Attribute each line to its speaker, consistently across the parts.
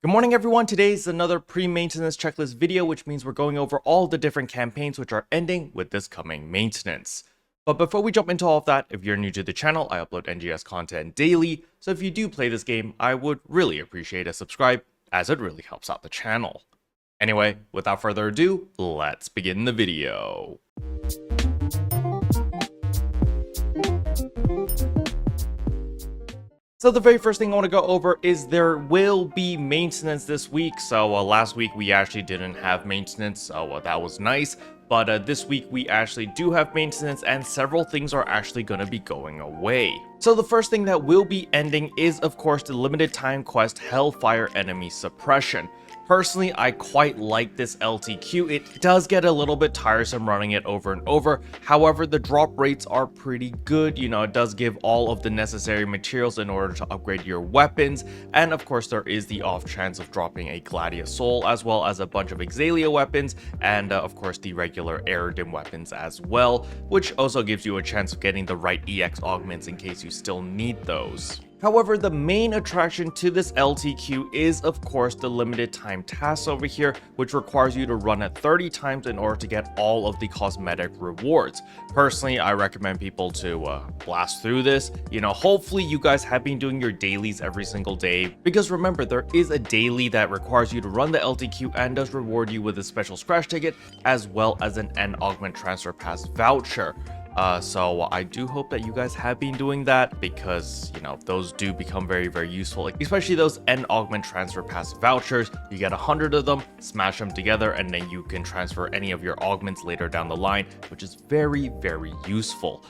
Speaker 1: Good morning everyone, today's another pre-maintenance checklist video, which means we're going over all the different campaigns which are ending with this coming maintenance. But before we jump into all of that, if you're new to the channel, I upload NGS content daily, so if you do play this game, I would really appreciate a subscribe, as it really helps out the channel. Anyway, without further ado, let's begin the video. So the very first thing I want to go over is there will be maintenance this week. So last week we actually didn't have maintenance, so that was nice. But this week we actually do have maintenance and several things are actually going to be going away. So the first thing that will be ending is of course the limited time quest Hellfire Enemy Suppression. Personally, I quite like this LTQ. It does get a little bit tiresome running it over and over. However, the drop rates are pretty good. You know, it does give all of the necessary materials in order to upgrade your weapons. And of course, there is the off chance of dropping a Gladius Soul, as well as a bunch of Exalia weapons, and of course, the regular Aerodym weapons as well, which also gives you a chance of getting the right EX augments in case you still need those. However, the main attraction to this LTQ is of course the limited time task over here, which requires you to run it 30 times in order to get all of the cosmetic rewards. Personally, I recommend people to blast through this. You know, hopefully you guys have been doing your dailies every single day, because remember, there is a daily that requires you to run the LTQ and does reward you with a special scratch ticket, as well as an N Augment Transfer Pass voucher. So I do hope that you guys have been doing that, because, you know, those do become very useful, especially those N Augment Transfer Pass vouchers. You get 100 of them, smash them together, and then you can transfer any of your augments later down the line, which is very useful.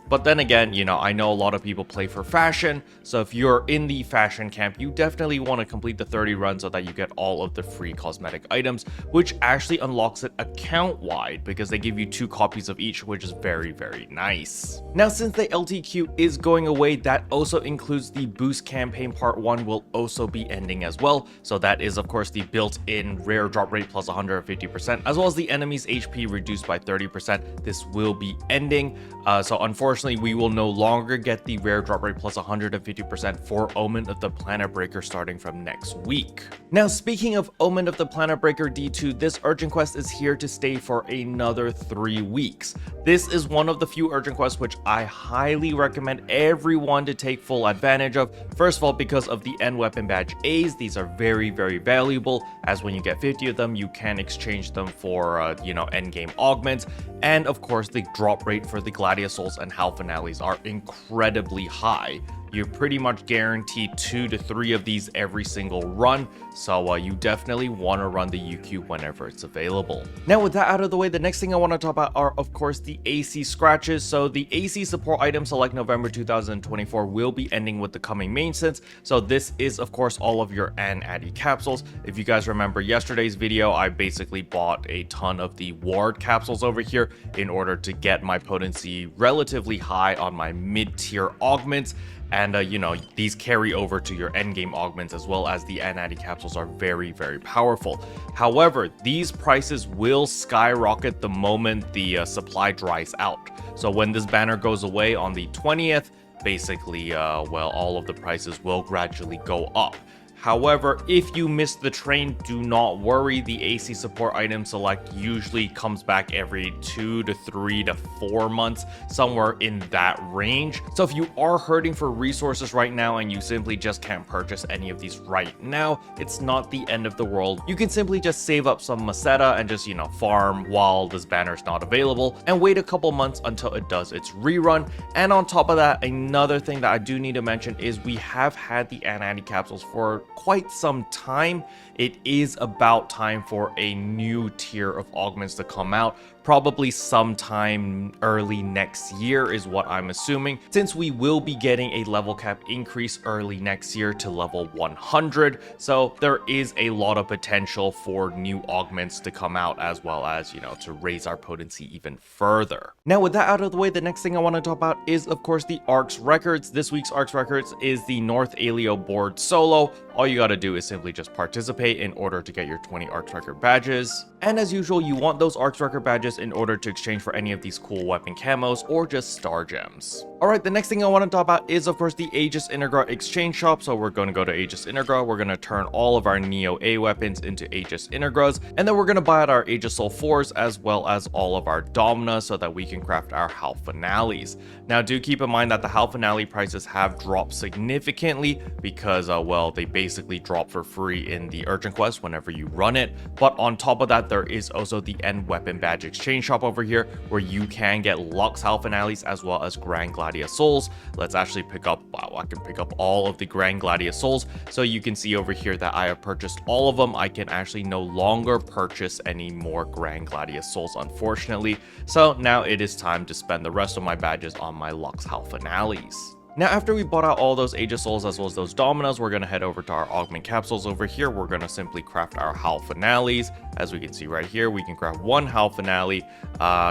Speaker 1: But then again, you know, I know a lot of people play for fashion, so if you're in the fashion camp, you definitely want to complete the 30 runs so that you get all of the free cosmetic items, which actually unlocks it account-wide, because they give you 2 copies of each, which is very nice. Now, since the LTQ is going away, that also includes the boost campaign part 1 will also be ending as well. So that is of course the built-in rare drop rate plus 150%, as well as the enemy's HP reduced by 30%. This will be ending. So unfortunately, we will no longer get the rare drop rate plus 150% for Omen of the Planet Breaker starting from next week. Now, speaking of Omen of the Planet Breaker D2, this urgent quest is here to stay for another 3 weeks. This is one of the few urgent quests which I highly recommend everyone to take full advantage of. First of all, because of the N Weapon Badge A's, these are very valuable, as when you get 50 of them, you can exchange them for, you know, endgame augments. And of course, the drop rate for the Gladius Souls and Halphinales are incredibly high. You're pretty much guaranteed 2 to 3 of these every single run, so you definitely want to run the UQ whenever it's available. Now, with that out of the way, the next thing I want to talk about are of course the AC scratches. So the AC support items select November 2024 will be ending with the coming maintenance. So this is of course all of your Addy capsules. If you guys remember yesterday's video, I basically bought a ton of the ward capsules over here in order to get my potency relatively high on my mid-tier augments. And you know, these carry over to your endgame augments, as well as the Addy capsules are very powerful. However, these prices will skyrocket the moment the supply dries out. So when this banner goes away on the 20th, basically, well, all of the prices will gradually go up. However, if you missed the train, do not worry. The AC support item select usually comes back every 2 to 3 to 4 months, somewhere in that range. So if you are hurting for resources right now and you simply just can't purchase any of these right now, it's not the end of the world. You can simply just save up some Maceta and just, you know, farm while this banner is not available, and wait a couple months until it does its rerun. And on top of that, another thing that I do need to mention is we have had the Addy capsules for quite some time. It is about time for a new tier of augments to come out. Probably sometime early next year is what I'm assuming, since we will be getting a level cap increase early next year to level 100. So there is a lot of potential for new augments to come out, as well as, you know, to raise our potency even further. Now, with that out of the way, the next thing I want to talk about is of course the ARKS Records. This week's ARKS Records is the North Alio board solo. All you gotta do is simply just participate in order to get your 20 ARKS Record badges. And as usual, you want those ARKS Record badges badges in order to exchange for any of these cool weapon camos or just star gems. Alright, the next thing I want to talk about is of course the Aegis Integra exchange shop. So we're going to go to Aegis Integra, we're going to turn all of our Neo A weapons into Aegis Integras, and then we're going to buy out our Aegis Soul 4s as well as all of our Domina so that we can craft our Halphinales. Now do keep in mind that the Halphinale prices have dropped significantly because well, they basically drop for free in the urgent quest whenever you run it. But on top of that, there is also the end weapon badge exchange shop over here where you can get Lux Halphinales as well as Grand Gladius Souls. Let's actually pick up, wow, I can pick up all of the Grand Gladius Souls. So you can see over here that I have purchased all of them. I can actually no longer purchase any more Grand Gladius Souls, unfortunately. So now it is time to spend the rest of my badges on my Lux Halphinales. Now, after we bought out all those Aegis Souls as well as those Dominas, we're going to head over to our Augment Capsules over here. We're going to simply craft our Halphinales. As we can see right here, we can craft one Halphinale.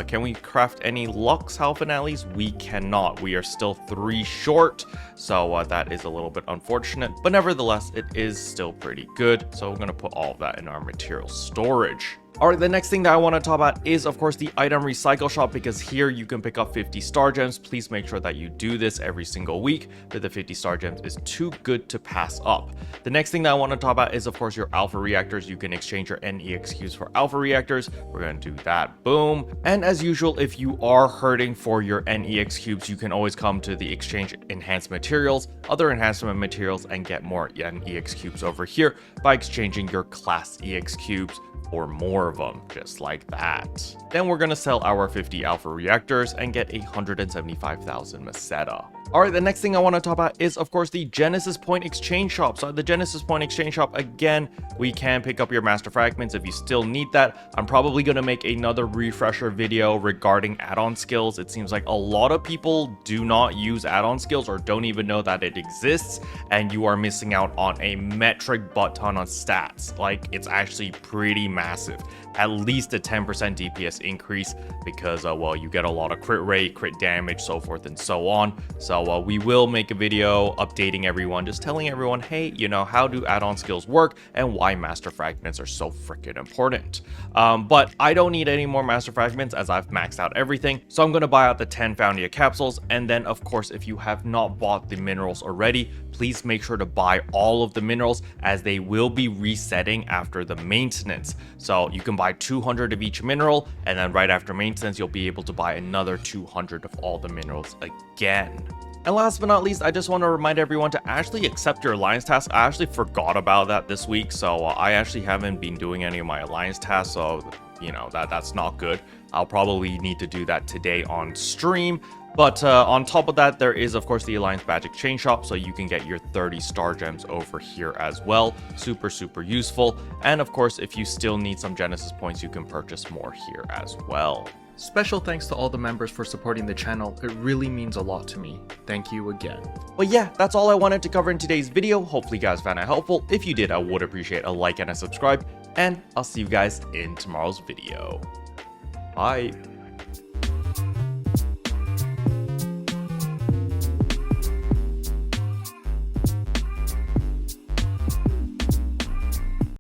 Speaker 1: Can we craft any Lux Halphinales? We cannot. We are still 3 short, so that is a little bit unfortunate. But nevertheless, it is still pretty good. So we're going to put all of that in our material storage. Alright, the next thing that I want to talk about is of course the item recycle shop, because here you can pick up 50 star gems. Please make sure that you do this every single week, but the 50 star gems is too good to pass up. The next thing that I want to talk about is of course your alpha reactors. You can exchange your NEXQs for alpha reactors. We're going to do that, boom. And as usual, if you are hurting for your NEX cubes, you can always come to the exchange enhanced materials, other enhancement materials, and get more NEX cubes over here by exchanging your class EX cubes or more of them, just like that. Then we're gonna sell our 50 alpha reactors and get 175,000 Meseta. Alright, the next thing I want to talk about is of course the Genesis Point exchange shop. So at the Genesis Point exchange shop, again, we can pick up your master fragments if you still need that. I'm probably going to make another refresher video regarding add-on skills. It seems like a lot of people do not use add-on skills or don't even know that it exists, and you are missing out on a metric butt ton on stats. Like, it's actually pretty massive. At least a 10% DPS increase because well, you get a lot of crit rate, crit damage, so forth and so on. So we will make a video updating everyone, just telling everyone, hey, you know, how do add-on skills work and why master fragments are so freaking important. But I don't need any more master fragments as I've maxed out everything. So I'm going to buy out the 10 Foundia capsules. And then of course, if you have not bought the minerals already, please make sure to buy all of the minerals as they will be resetting after the maintenance. So you can buy 200 of each mineral, and then right after maintenance, you'll be able to buy another 200 of all the minerals again. And last but not least, I just want to remind everyone to actually accept your alliance tasks. I actually forgot about that this week, so I actually haven't been doing any of my alliance tasks, so you know, that's not good. I'll probably need to do that today on stream. But on top of that, there is of course the Alliance Badge Exchange Shop, so you can get your 30 star gems over here as well. Super useful. And of course, if you still need some Genesis points, you can purchase more here as well.
Speaker 2: Special thanks to all the members for supporting the channel. It really means a lot to me. Thank you again.
Speaker 1: But yeah, that's all I wanted to cover in today's video. Hopefully you guys found it helpful. If you did, I would appreciate a like and a subscribe. And I'll see you guys in tomorrow's video. Bye.